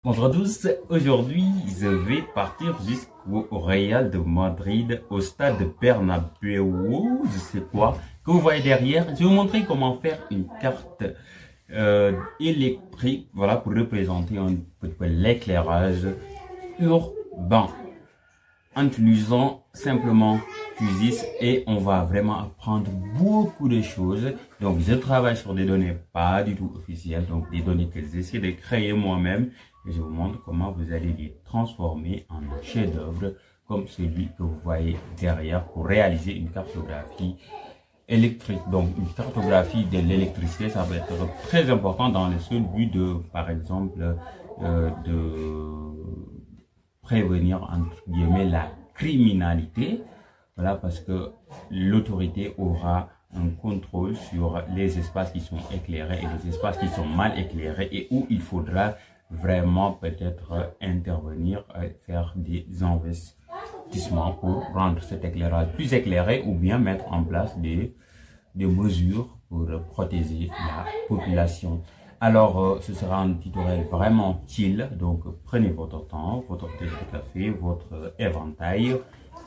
Bonjour à tous, aujourd'hui je vais partir jusqu'au Real de Madrid, au stade Bernabéu, je sais quoi, que vous voyez derrière. Je vais vous montrer comment faire une carte électrique, voilà, pour représenter un petit peu l'éclairage urbain, en utilisant simplement QGIS, et on va vraiment apprendre beaucoup de choses. Donc je travaille sur des données pas du tout officielles, donc des données que j'essaie de créer moi-même, et je vous montre comment vous allez les transformer en un chef-d'œuvre comme celui que vous voyez derrière pour réaliser une cartographie électrique. Donc une cartographie de l'électricité, ça va être très important dans le seul but de, par exemple, de prévenir entre guillemets la criminalité. Voilà, parce que l'autorité aura un contrôle sur les espaces qui sont éclairés et les espaces qui sont mal éclairés, et où il faudra vraiment peut-être intervenir, faire des investissements pour rendre cet éclairage plus éclairé, ou bien mettre en place des mesures pour protéger la population. Alors, ce sera un tutoriel vraiment chill, donc prenez votre temps, votre thé de café, votre éventail,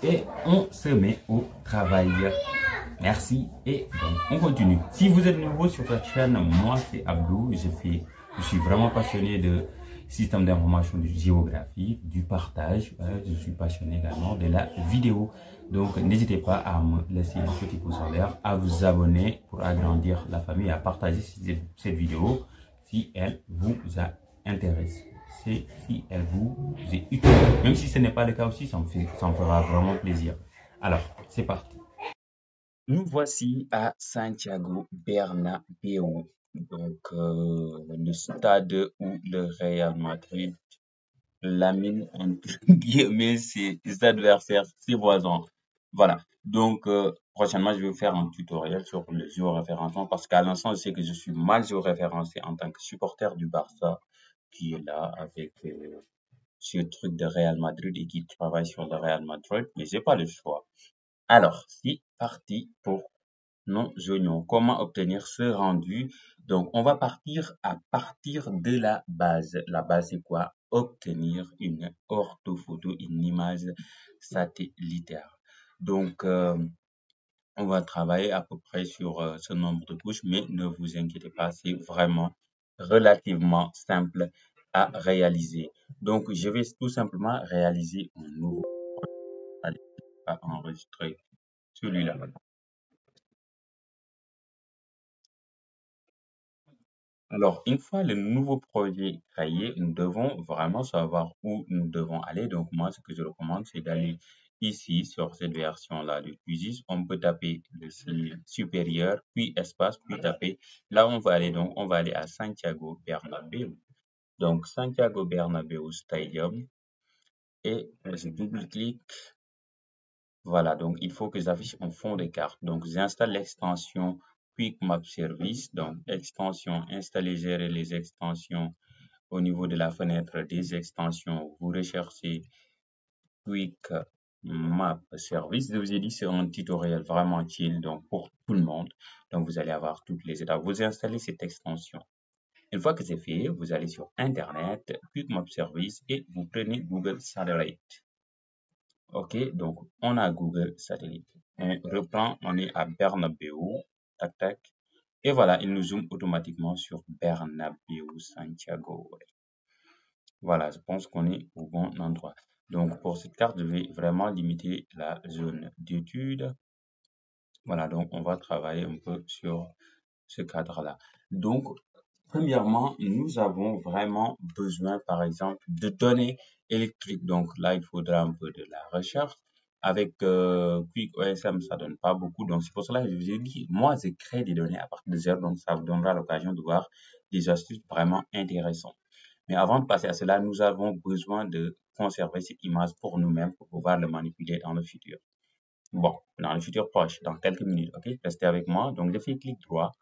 et on se met au travail. Merci, et donc on continue. Si vous êtes nouveau sur cette chaîne, moi c'est Abdou, je suis vraiment passionné de système d'information, de géographie, du partage. Je suis passionné également de la vidéo. Donc n'hésitez pas à me laisser un petit pouce en l'air, à vous abonner pour agrandir la famille, à partager cette vidéo si elle vous intéresse, si elle vous est utile. Même si ce n'est pas le cas aussi, ça me fera vraiment plaisir. Alors, c'est parti. Nous voici à Santiago Bernabéu, donc le stade où le Real Madrid lamine entre guillemets ses adversaires, ses voisins. Voilà. Donc prochainement, je vais vous faire un tutoriel sur le géoréférencement, parce qu'à l'instant, je sais que je suis mal géoréférencé en tant que supporter du Barça, qui est là avec ce truc de Real Madrid et qui travaille sur le Real Madrid, mais j'ai pas le choix. Alors, c'est parti pour nos oignons. Comment obtenir ce rendu? Donc, on va partir à partir de la base. La base, c'est quoi? Obtenir une orthophoto, une image satellitaire. Donc, on va travailler à peu près sur ce nombre de couches, mais ne vous inquiétez pas, c'est vraiment relativement simple à réaliser. Donc, je vais tout simplement réaliser un nouveau. Allez, à enregistrer celui-là. Alors, une fois le nouveau projet créé, nous devons vraiment savoir où nous devons aller. Donc, moi, ce que je recommande, c'est d'aller ici, sur cette version-là de QGIS. On peut taper le signe supérieur, puis espace, puis taper. Là, on va aller, donc, on va aller à Santiago Bernabéu. Donc, Santiago Bernabéu Stadium. Et je double-clique. Voilà, donc il faut que j'affiche un fond de carte. Donc, j'installe l'extension Quick Map Service. Donc, extension, installer, gérer les extensions. Au niveau de la fenêtre des extensions, vous recherchez Quick Map Service. Je vous ai dit, c'est un tutoriel vraiment chill, donc pour tout le monde. Donc, vous allez avoir toutes les étapes. Vous installez cette extension. Une fois que c'est fait, vous allez sur Internet, Quick Map Service, et vous prenez Google Satellite. Ok, donc on a Google Satellite. On reprend, on est à Bernabéu, tac tac, et voilà, il nous zoome automatiquement sur Bernabéu Santiago. Voilà, je pense qu'on est au bon endroit. Donc pour cette carte, je vais vraiment limiter la zone d'étude. Voilà, donc on va travailler un peu sur ce cadre-là. Donc, premièrement, nous avons vraiment besoin, par exemple, de données électriques. Donc là, il faudra un peu de la recherche. Avec Quick OSM, ça donne pas beaucoup. Donc c'est pour cela que je vous ai dit, moi, je crée des données à partir de zéro. Donc ça vous donnera l'occasion de voir des astuces vraiment intéressantes. Mais avant de passer à cela, nous avons besoin de conserver cette image pour nous-mêmes pour pouvoir le manipuler dans le futur. Bon, dans le futur proche, dans quelques minutes, ok? Restez avec moi. Donc, je fais clic droit,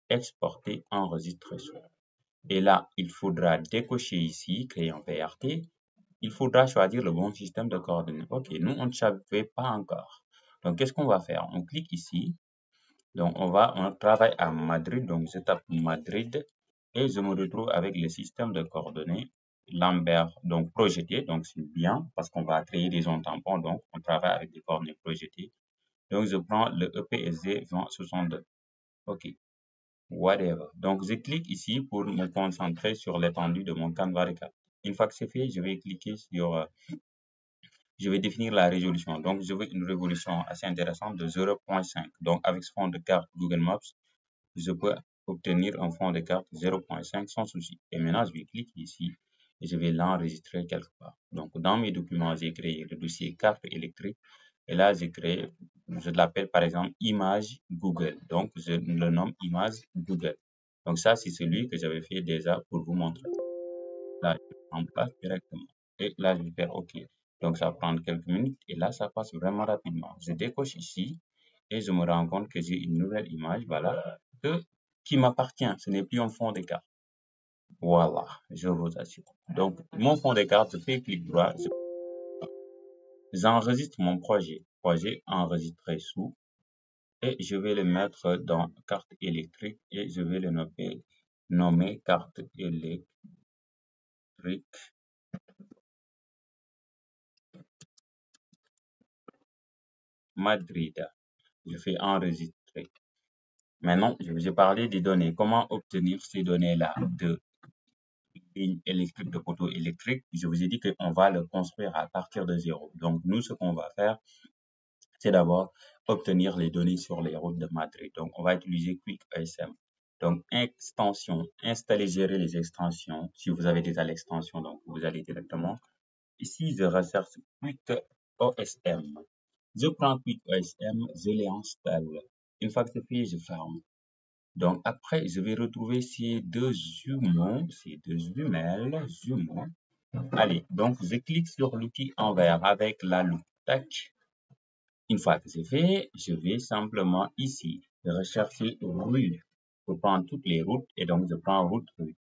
exporter, enregistrer son. Et là, il faudra décocher ici, créer un PRT. Il faudra choisir le bon système de coordonnées. Ok, nous, on ne savait pas encore. Donc, qu'est-ce qu'on va faire? On clique ici. Donc, on travaille à Madrid. Donc, je tape Madrid et je me retrouve avec le système de coordonnées Lambert, donc projeté, donc c'est bien parce qu'on va créer des zones tampons, donc on travaille avec des coordonnées projetées. Donc je prends le EPSD 2062. OK, whatever. Donc je clique ici pour me concentrer sur l'étendue de mon canevas de carte. Une fois que c'est fait, je vais cliquer sur, je vais définir la résolution. Donc je veux une résolution assez intéressante de 0.5. Donc avec ce fond de carte Google Maps, je peux obtenir un fond de carte 0.5 sans souci. Et maintenant, je vais cliquer ici et je vais l'enregistrer quelque part. Donc, dans mes documents, j'ai créé le dossier carte électrique. Et là, j'ai créé, je l'appelle par exemple image Google. Donc, je le nomme image Google. Donc, ça, c'est celui que j'avais fait déjà pour vous montrer. Là, je en place directement. Et là, je vais faire OK. Donc, ça va prendre quelques minutes. Et là, ça passe vraiment rapidement. Je décoche ici et je me rends compte que j'ai une nouvelle image, voilà, qui m'appartient. Ce n'est plus un fond de carte. Voilà, je vous assure. Donc, mon fond de carte, je fais clic droit, j'enregistre mon projet enregistré sous, et je vais le mettre dans carte électrique et je vais le nommer carte électrique Madrid. Je fais enregistrer. Maintenant, je vous ai parlé des données. Comment obtenir ces données-là de ligne électrique, de poteau électrique? Je vous ai dit qu'on va le construire à partir de zéro. Donc, nous, ce qu'on va faire, c'est d'abord obtenir les données sur les routes de Madrid. Donc, on va utiliser QuickESM. Donc, extension, installer, gérer les extensions. Si vous avez déjà l'extension, donc vous allez directement. Ici, je recherche QuickOSM. Je prends QuickOSM, je l'installe. Une fois que c'est fait, je ferme. Donc, après, je vais retrouver ces deux jumeaux, ces deux jumeaux. Allez, donc, je clique sur l'outil en vert avec la loupe. Tac. Une fois que c'est fait, je vais simplement ici rechercher rue pour prendre toutes les routes et donc je prends route rue.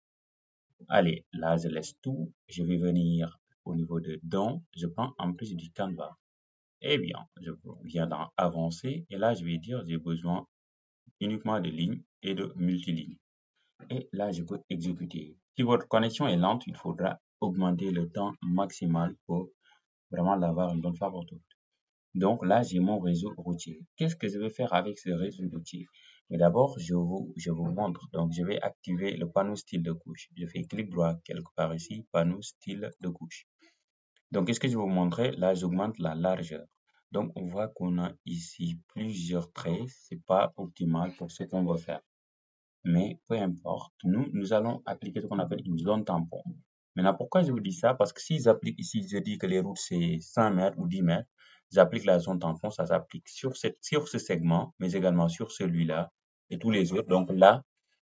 Allez, là, je laisse tout. Je vais venir au niveau de don. Je prends en plus du canevas. Eh bien, je viens dans avancer et là, je vais dire j'ai besoin uniquement de lignes et de multilignes. Et là, je peux exécuter. Si votre connexion est lente, il faudra augmenter le temps maximal pour vraiment l'avoir une bonne fois pour toutes. Donc là, j'ai mon réseau routier. Qu'est-ce que je vais faire avec ce réseau routier? Mais d'abord, je vous montre. Donc, je vais activer le panneau style de couche. Je fais clic droit quelque part ici, panneau style de couche. Donc, qu'est-ce que je vais vous montrer? Là, j'augmente la largeur. Donc, on voit qu'on a ici plusieurs traits. C'est pas optimal pour ce qu'on veut faire. Mais peu importe, nous allons appliquer ce qu'on appelle une zone tampon. Maintenant, pourquoi je vous dis ça? Parce que si j'applique ici, je dis que les routes c'est 100 mètres ou 10 mètres, j'applique la zone tampon, ça s'applique sur ce segment, mais également sur celui-là et tous les autres. Donc là,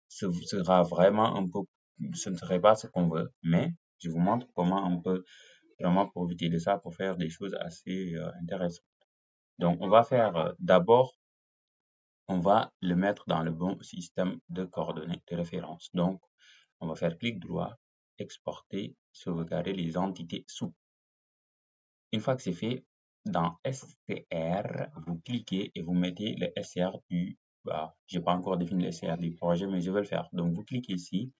ce sera vraiment un peu, ce ne serait pas ce qu'on veut, mais je vous montre comment on peut vraiment profiter de ça pour faire des choses assez intéressantes. Donc, on va faire d'abord, on va le mettre dans le bon système de coordonnées de référence. Donc, on va faire clic droit, exporter, sauvegarder les entités sous. Une fois que c'est fait, dans STR, vous cliquez et vous mettez le SR du, je n'ai pas encore défini le SR du projet, mais je vais le faire. Donc, vous cliquez ici,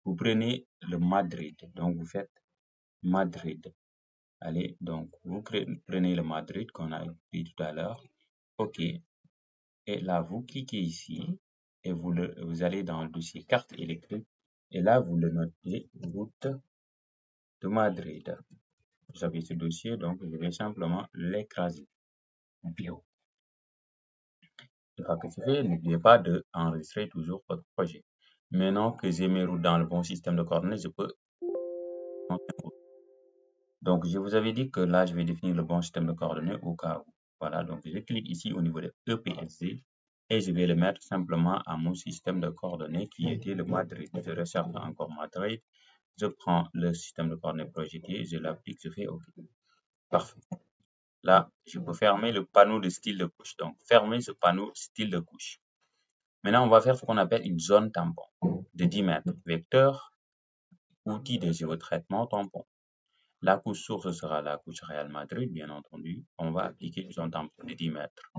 vous prenez le Madrid. Donc, vous faites Madrid. Allez, donc, vous prenez le Madrid qu'on a écrit tout à l'heure. OK. Et là, vous cliquez ici et vous allez dans le dossier carte électrique. Et là, vous le notez route de Madrid. Vous avez ce dossier, donc je vais simplement l'écraser. Bio. Une fois que c'est fait, n'oubliez pas d'enregistrer toujours votre projet. Maintenant que j'ai mes routes dans le bon système de coordonnées, je peux. Donc, je vous avais dit que là, je vais définir le bon système de coordonnées au cas où. Voilà, donc je clique ici au niveau de EPSD et je vais le mettre simplement à mon système de coordonnées qui était le Madrid. Je recherche encore Madrid. Je prends le système de coordonnées projeté, je l'applique, je fais OK. Parfait. Là, je peux fermer le panneau de style de couche. Donc, fermer ce panneau style de couche. Maintenant, on va faire ce qu'on appelle une zone tampon de 10 mètres. Vecteur, outil de géotraitement, tampon. La couche source sera la couche Real Madrid, bien entendu. On va appliquer une zone tampon de 10 mètres.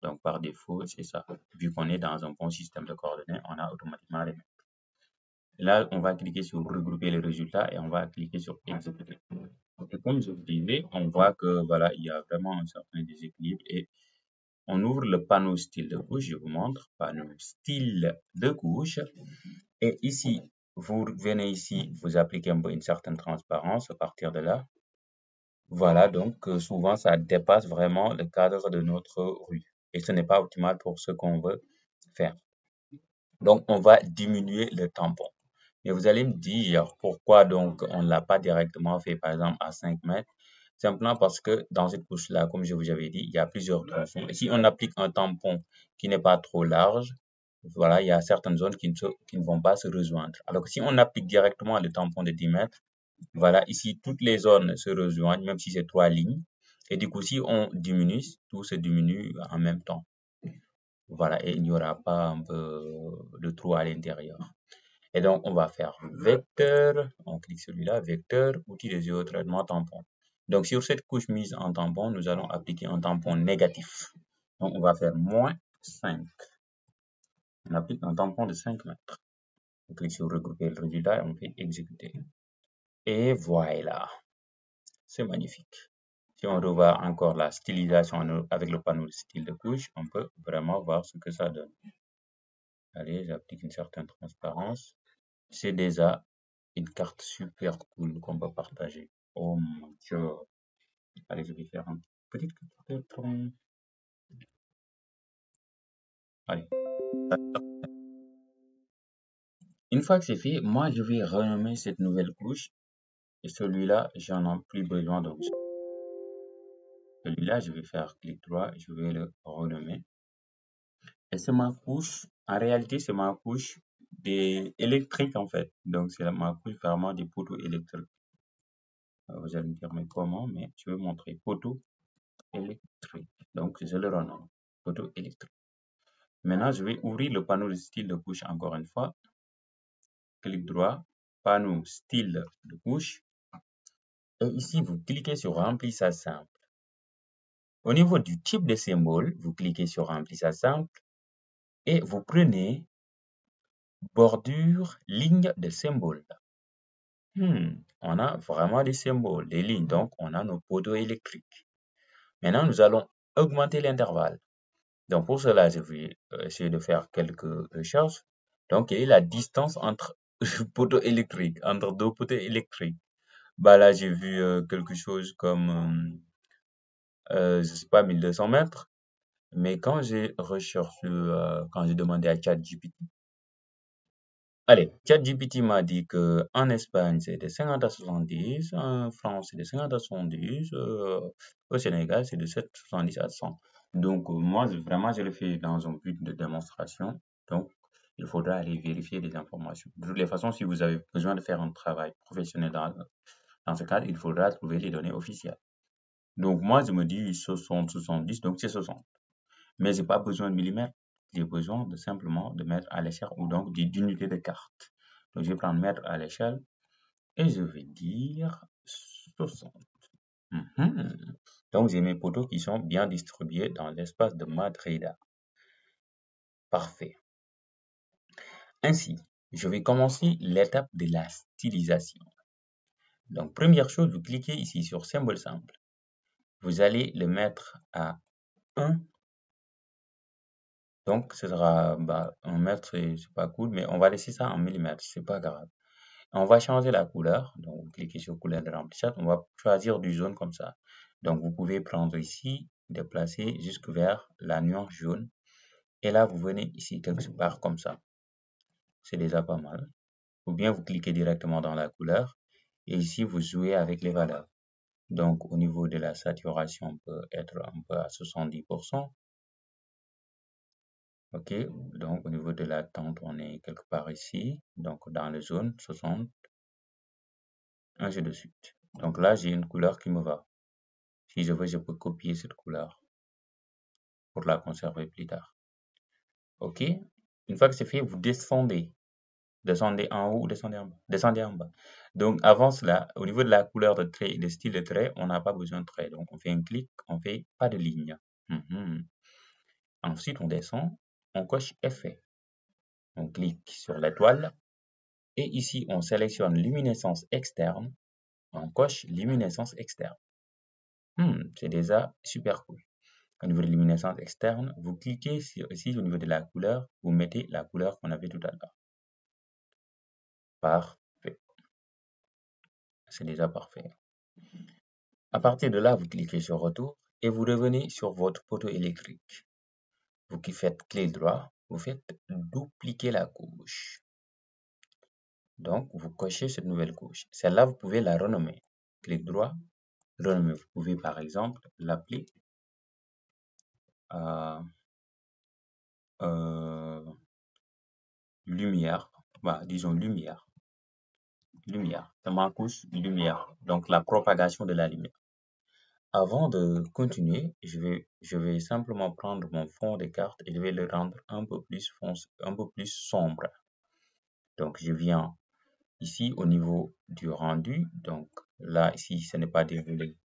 Donc, par défaut, c'est ça. Vu qu'on est dans un bon système de coordonnées, on a automatiquement les mètres. Et là, on va cliquer sur regrouper les résultats et on va cliquer sur exécuter. Et comme je vous disais, on voit que voilà, il y a vraiment un certain déséquilibre et on ouvre le panneau style de couche. Je vous montre panneau style de couche. Et ici, vous venez ici, vous appliquez un peu une certaine transparence à partir de là. Voilà, donc souvent ça dépasse vraiment le cadre de notre rue. Et ce n'est pas optimal pour ce qu'on veut faire. Donc, on va diminuer le tampon. Et vous allez me dire pourquoi donc on ne l'a pas directement fait, par exemple, à 5 mètres. Simplement parce que dans cette couche-là, comme je vous avais dit, il y a plusieurs tronçons. Et si on applique un tampon qui n'est pas trop large, voilà, il y a certaines zones qui ne vont pas se rejoindre. Alors que si on applique directement le tampon de 10 mètres, voilà, ici, toutes les zones se rejoignent, même si c'est 3 lignes. Et du coup, si on diminue, tout se diminue en même temps. Voilà, et il n'y aura pas un peu de trou à l'intérieur. Et donc, on va faire vecteur, on clique celui-là, vecteur, outil de géotraitement tampon. Donc, sur cette couche mise en tampon, nous allons appliquer un tampon négatif. Donc, on va faire moins 5. On applique un tampon de 5 mètres. On clique sur regrouper le résultat et on fait exécuter. Et voilà, c'est magnifique. Si on revoit encore la stylisation avec le panneau de style de couche, on peut vraiment voir ce que ça donne. Allez, j'applique une certaine transparence. C'est déjà une carte super cool qu'on peut partager. Oh mon Dieu. Allez, je vais faire une petite carte. Allez. Une fois que c'est fait, moi, je vais renommer cette nouvelle couche. Et celui-là, j'en ai plus besoin. Donc, celui-là, je vais faire clic droit. Je vais le renommer. Et c'est ma couche. En réalité, c'est ma couche électrique, en fait. Donc, c'est ma couche vraiment des poteaux électriques. Vous allez me dire, mais comment? Mais je vais montrer poteau électrique. Donc, je le renomme. Poteau électrique. Maintenant, je vais ouvrir le panneau de style de couche encore une fois. Clic droit, panneau style de couche. Et ici, vous cliquez sur remplissage simple. Au niveau du type de symbole, vous cliquez sur remplissage simple et vous prenez bordure, ligne de symbole. On a vraiment des symboles, des lignes. Donc, on a nos poteaux électriques. Maintenant, nous allons augmenter l'intervalle. Donc, pour cela, je vais essayer de faire quelques recherches. Donc, quelle est la distance entre poteaux électriques, entre deux poteaux électriques? Bah là, j'ai vu quelque chose comme, je sais pas, 1200 mètres. Mais quand j'ai recherché, quand j'ai demandé à ChatGPT, allez, ChatGPT m'a dit que en Espagne, c'est de 50 à 70, en France, c'est de 50 à 70, au Sénégal, c'est de 70 à 100. Donc, moi, vraiment, je le fais dans un but de démonstration. Donc, il faudra aller vérifier les informations. De toutes les façons, si vous avez besoin de faire un travail professionnel dans ce cadre, il faudra trouver les données officielles. Donc, moi, je me dis 60, 70, donc c'est 60. Mais j'ai pas besoin de millimètres. J'ai besoin de simplement de mettre à l'échelle ou donc d'unité de carte. Donc, je vais prendre mètre à l'échelle et je vais dire 60. Donc, j'ai mes poteaux qui sont bien distribués dans l'espace de Madrid. Parfait. Ainsi, je vais commencer l'étape de la stylisation. Donc, première chose, vous cliquez ici sur symbole simple. Vous allez le mettre à 1. Donc, ce sera 1 mètre, c'est pas cool, mais on va laisser ça en millimètres, c'est pas grave. On va changer la couleur. Donc, vous cliquez sur couleur de remplissage. On va choisir du jaune comme ça. Donc, vous pouvez prendre ici, déplacer jusque vers la nuance jaune. Et là, vous venez ici quelque part comme ça. C'est déjà pas mal. Ou bien vous cliquez directement dans la couleur. Et ici, vous jouez avec les valeurs. Donc, au niveau de la saturation, on peut être un peu à 70%. OK. Donc, au niveau de la tente, on est quelque part ici. Donc, dans le jaune, 60. Ainsi de suite. Donc là, j'ai une couleur qui me va. Si je veux, je peux copier cette couleur pour la conserver plus tard. OK. Une fois que c'est fait, vous descendez. Descendez en haut ou descendez en bas. Descendez en bas. Donc, avant cela, au niveau de la couleur de trait et de style de trait, on n'a pas besoin de trait. Donc, on fait un clic, on fait pas de ligne. Ensuite, on descend, on coche Effet. On clique sur l'étoile. Et ici, on sélectionne luminescence externe. On coche luminescence externe. C'est déjà super cool. Au niveau de luminescence externe, vous cliquez ici au niveau de la couleur, vous mettez la couleur qu'on avait tout à l'heure. Parfait. C'est déjà parfait. À partir de là, vous cliquez sur retour et vous revenez sur votre poteau électrique. Vous qui faites clic droit, vous faites dupliquer la couche. Donc, vous cochez cette nouvelle couche. Celle-là, vous pouvez la renommer. Clic droit, renommer. Vous pouvez par exemple l'appeler lumière. Bah, disons lumière. Lumière. C'est ma couche lumière. Donc, la propagation de la lumière. Avant de continuer, je vais simplement prendre mon fond de carte et je vais le rendre un peu plus sombre. Donc, je viens ici au niveau du rendu. Donc, là, ici, ce n'est pas déroulé.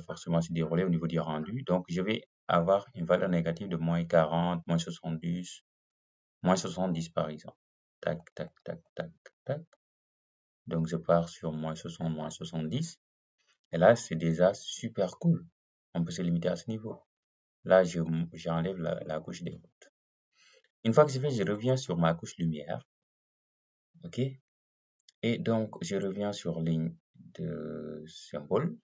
Forcément, c'est déroulé au niveau du rendu. Donc, je vais avoir une valeur négative de moins 40, moins 70, moins 70 par exemple. Tac, tac, tac, tac, tac. Donc, je pars sur moins 60, moins 70. Et là, c'est déjà super cool. On peut se limiter à ce niveau. Là, j'enlève la couche des routes. Une fois que c'est fait, je reviens sur ma couche lumière. OK? Et donc, je reviens sur ligne de symbole.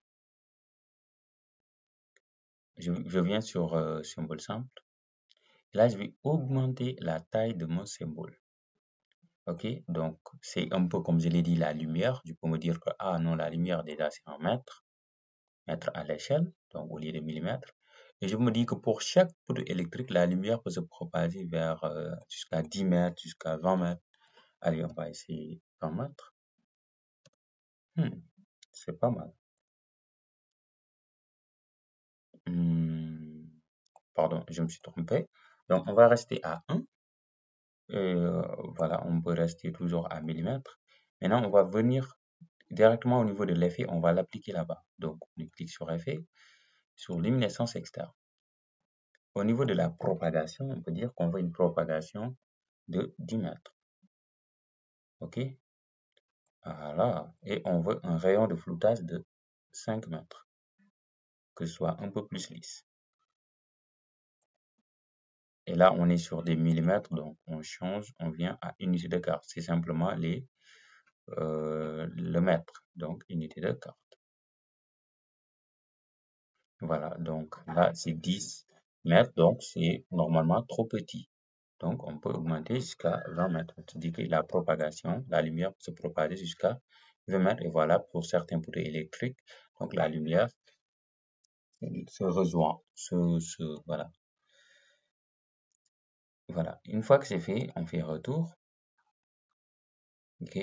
Je viens sur symbole simple. Et là, je vais augmenter la taille de mon symbole. OK? Donc, c'est un peu comme je l'ai dit, la lumière. Je peux me dire que, ah non, la lumière, déjà, c'est en mètres. Mètres à l'échelle, donc au lieu de millimètres. Et je me dis que pour chaque poteau électrique, la lumière peut se propager vers jusqu'à 10 mètres, jusqu'à 20 mètres. Allez, on va essayer 20 mètres. C'est pas mal. Pardon, je me suis trompé. Donc, on va rester à 1. Voilà, on peut rester toujours à millimètres. Maintenant, on va venir directement au niveau de l'effet, on va l'appliquer là-bas. Donc, on clique sur effet, sur luminescence externe. Au niveau de la propagation, on peut dire qu'on veut une propagation de 10 mètres. OK? Voilà. Et on veut un rayon de floutage de 5 mètres. Que ce soit un peu plus lisse. Et là, on est sur des millimètres, donc on change, on vient à unité de carte. C'est simplement le mètre, donc unité de carte. Voilà, donc là, c'est 10 mètres, donc c'est normalement trop petit. Donc, on peut augmenter jusqu'à 20 mètres. On dit que la propagation, la lumière peut se propager jusqu'à 20 mètres. Et voilà, pour certains poteaux électriques, donc la lumière se rejoint. Voilà. Voilà. Une fois que c'est fait, on fait retour. OK.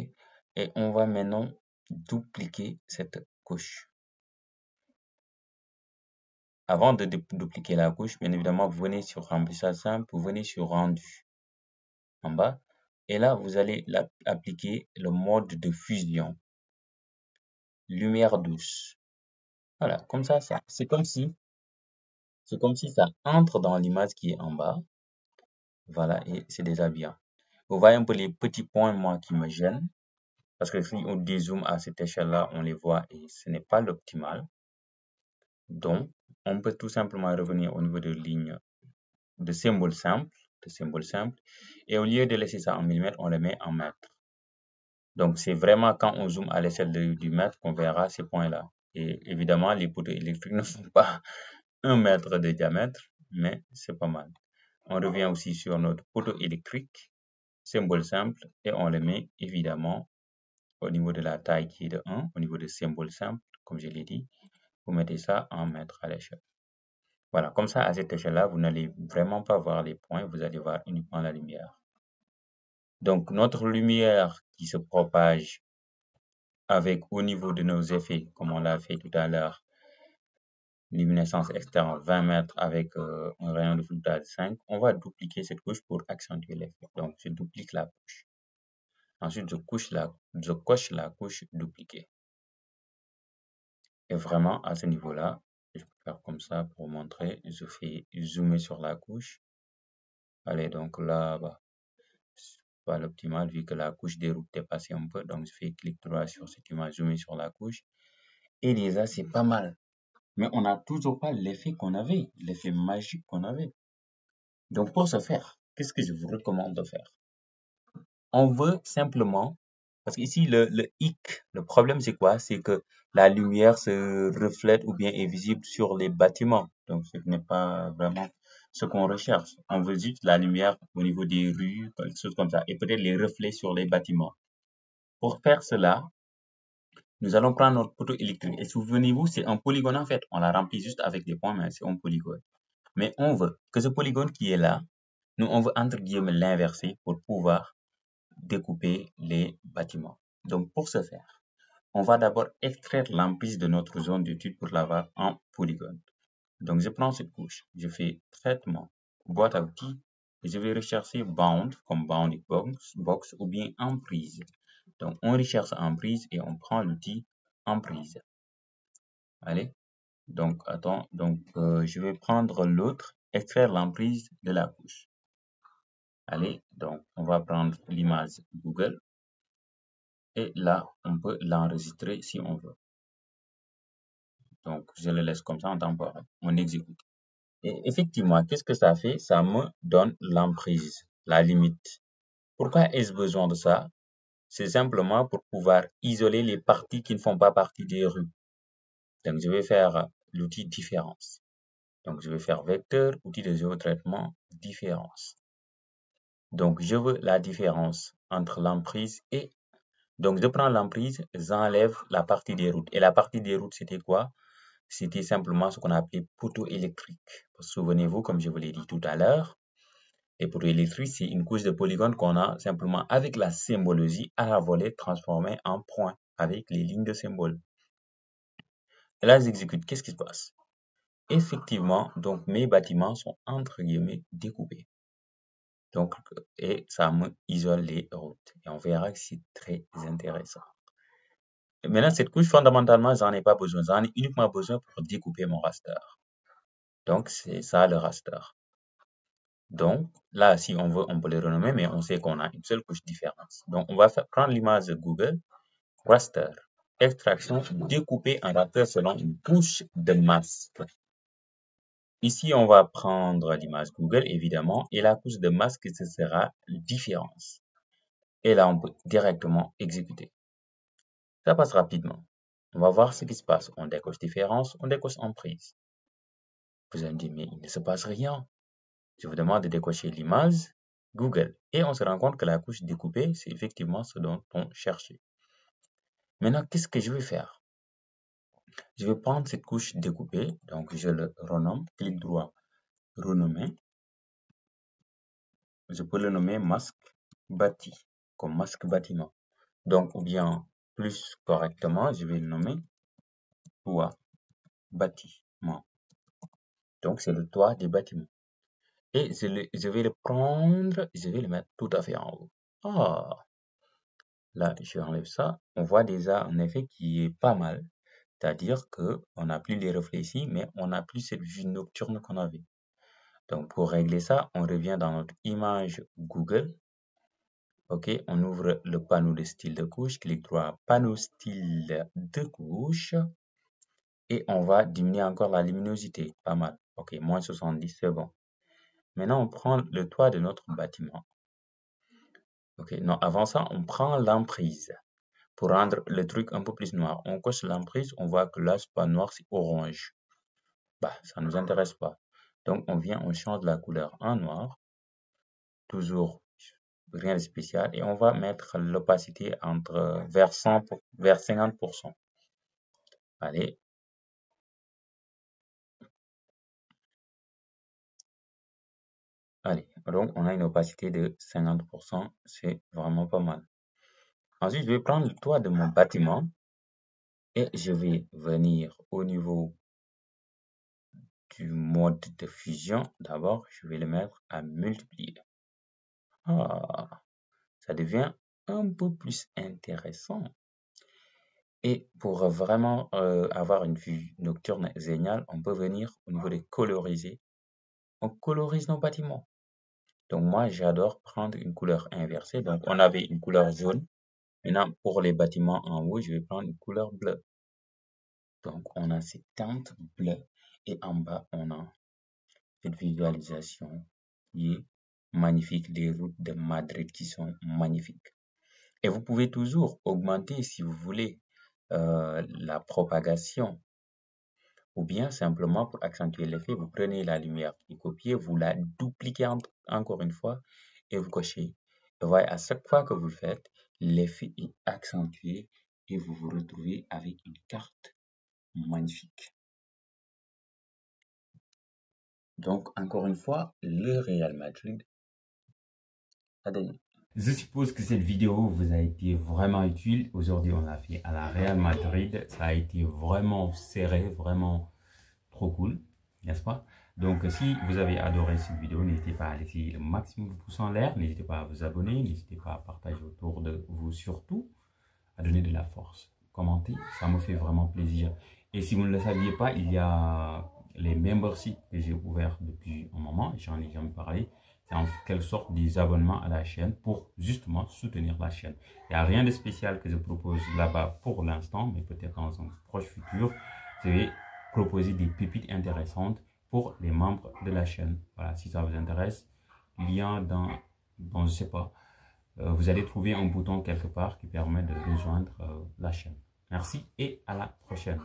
Et on va maintenant dupliquer cette couche. Avant de dupliquer la couche, bien évidemment, vous venez sur remplissage simple, vous venez sur rendu en bas. Et là, vous allez appliquer le mode de fusion. Lumière douce. Voilà, comme ça, c'est comme si ça entre dans l'image qui est en bas. Voilà, et c'est déjà bien. Vous voyez un peu les petits points, moi, qui me gênent. Parce que si on dézoome à cette échelle-là, on les voit et ce n'est pas l'optimal. Donc, on peut tout simplement revenir au niveau de ligne de symbole simple, et au lieu de laisser ça en millimètres, on le met en mètres. Donc, c'est vraiment quand on zoome à l'échelle du mètre qu'on verra ces points-là. Et évidemment, les poteaux électriques ne font pas 1 mètre de diamètre, mais c'est pas mal. On revient aussi sur notre poteau électrique, symbole simple, et on le met évidemment au niveau de la taille qui est de 1, au niveau de symbole simple, comme je l'ai dit, vous mettez ça en mètres à l'échelle. Voilà, comme ça, à cette échelle-là, vous n'allez vraiment pas voir les points, vous allez voir uniquement la lumière. Donc, notre lumière qui se propage avec au niveau de nos effets, comme on l'a fait tout à l'heure, luminescence externe 20 mètres avec un rayon de floutage 5, on va dupliquer cette couche pour accentuer l'effet. Donc, je duplique la couche. Ensuite, je coche la couche dupliquée. Et vraiment, à ce niveau-là, je peux faire comme ça pour montrer. Je fais zoomer sur la couche. Allez, donc là, pas l'optimal vu que la couche des routes dépasse un peu. Donc, je fais clic droit sur cette image, zoomer sur la couche. Et déjà, c'est pas mal. Mais on n'a toujours pas l'effet qu'on avait, l'effet magique qu'on avait. Donc, pour ce faire, qu'est-ce que je vous recommande de faire? On veut simplement, parce qu'ici, le hic, le problème, c'est quoi? C'est que la lumière se reflète ou bien est visible sur les bâtiments. Donc, ce n'est pas vraiment ce qu'on recherche. On veut juste la lumière au niveau des rues, quelque chose comme ça, et peut-être les reflets sur les bâtiments. Pour faire cela, nous allons prendre notre poteau électrique. Et souvenez-vous, c'est un polygone en fait. On l'a rempli juste avec des points, mais c'est un polygone. Mais on veut que ce polygone qui est là, nous, on veut entre guillemets l'inverser pour pouvoir découper les bâtiments. Donc, pour ce faire, on va d'abord extraire l'emprise de notre zone d'étude pour l'avoir en polygone. Donc, je prends cette couche, je fais traitement, boîte à outils, et je vais rechercher bound comme bounding box ou bien emprise. Donc, on recherche emprise et on prend l'outil emprise. Allez, donc, attends, donc je vais prendre l'autre, extraire l'emprise de la couche. Allez, donc, on va prendre l'image Google. Et là, on peut l'enregistrer si on veut. Donc, je le laisse comme ça en temporaire. On exécute. Et effectivement, qu'est-ce que ça fait? Ça me donne l'emprise, la limite. Pourquoi ai-je besoin de ça? C'est simplement pour pouvoir isoler les parties qui ne font pas partie des rues. Donc, je vais faire l'outil différence. Donc, je vais faire vecteur, outil de géotraitement, différence. Donc, je veux la différence entre l'emprise et... Donc, je prends l'emprise, j'enlève la partie des routes. Et la partie des routes, c'était quoi? C'était simplement ce qu'on appelait poteau électrique. Souvenez-vous, comme je vous l'ai dit tout à l'heure, les poteaux électriques, c'est une couche de polygones qu'on a simplement avec la symbologie à la volée transformée en points avec les lignes de symboles. Et là, j'exécute. Qu'est-ce qui se passe? Effectivement, donc mes bâtiments sont entre guillemets découpés. Donc, et ça me isole les routes. Et on verra que c'est très intéressant. Et maintenant, cette couche, fondamentalement, j'en ai pas besoin. J'en ai uniquement besoin pour découper mon raster. Donc, c'est ça le raster. Donc, là, si on veut, on peut le renommer, mais on sait qu'on a une seule couche différence. Donc, on va prendre l'image de Google, raster, extraction, découper un raster selon une couche de masque. Ici, on va prendre l'image Google, évidemment, et la couche de masque, ce sera différence. Et là, on peut directement exécuter. Ça passe rapidement. On va voir ce qui se passe. On décoche différence, on décoche emprise. Vous allez me dire, mais il ne se passe rien. Je vous demande de décocher l'image Google. Et on se rend compte que la couche découpée, c'est effectivement ce dont on cherchait. Maintenant, qu'est-ce que je vais faire? Je vais prendre cette couche découpée. Donc, je le renomme. Clic droit, renommer. Je peux le nommer masque bâti, comme masque bâtiment. Donc, ou bien plus correctement, je vais le nommer toit bâtiment. Donc, c'est le toit des bâtiments. Et je vais le prendre, je vais le mettre tout à fait en haut. Ah, là, je enlève ça. On voit déjà un effet qui est pas mal. C'est-à-dire qu'on n'a plus les reflets ici, mais on n'a plus cette vue nocturne qu'on avait. Donc, pour régler ça, on revient dans notre image Google. OK, on ouvre le panneau de style de couche, clic droit, panneau style de couche. Et on va diminuer encore la luminosité. Pas mal. OK, moins 70, c'est bon. Maintenant, on prend le toit de notre bâtiment. OK, non, avant ça, on prend l'emprise. Pour rendre le truc un peu plus noir, on coche l'emprise, on voit que là, c'est pas noir, c'est orange. Bah, ça nous intéresse pas. Donc, on vient, on change la couleur en noir. Toujours rien de spécial. Et on va mettre l'opacité entre vers 50%. Allez. Allez, donc on a une opacité de 50%. C'est vraiment pas mal. Ensuite, je vais prendre le toit de mon bâtiment. Et je vais venir au niveau du mode de fusion. D'abord, je vais le mettre à multiplier. Ah, ça devient un peu plus intéressant. Et pour vraiment avoir une vue nocturne géniale, on peut venir au niveau des colorisés. On colorise nos bâtiments. Donc moi, j'adore prendre une couleur inversée. Donc on avait une couleur jaune. Maintenant, pour les bâtiments en haut, je vais prendre une couleur bleue. Donc on a cette teinte bleue et en bas, on a cette visualisation qui est magnifique, des routes de Madrid qui sont magnifiques. Et vous pouvez toujours augmenter si vous voulez la propagation ou bien simplement pour accentuer l'effet, vous prenez la lumière qui est copiée, vous la dupliquez encore une fois et vous cochez. Et voyez, à chaque fois que vous le faites, l'effet est accentué et vous vous retrouvez avec une carte magnifique. Donc, encore une fois, le Real Madrid a gagné. Je suppose que cette vidéo vous a été vraiment utile. Aujourd'hui, on l'a fait à la Real Madrid. Ça a été vraiment serré, vraiment trop cool, n'est-ce pas? Donc, si vous avez adoré cette vidéo, n'hésitez pas à laisser le maximum de pouces en l'air. N'hésitez pas à vous abonner. N'hésitez pas à partager autour de vous, surtout à donner de la force. Commentez, ça me fait vraiment plaisir. Et si vous ne le saviez pas, il y a les memberships que j'ai ouverts depuis un moment, et j'en ai jamais parlé. C'est en quelque sorte des abonnements à la chaîne pour justement soutenir la chaîne. Il n'y a rien de spécial que je propose là-bas pour l'instant, mais peut-être dans un proche futur, je vais proposer des pépites intéressantes pour les membres de la chaîne. Voilà, si ça vous intéresse, lien dans je sais pas, vous allez trouver un bouton quelque part qui permet de rejoindre la chaîne. Merci et à la prochaine.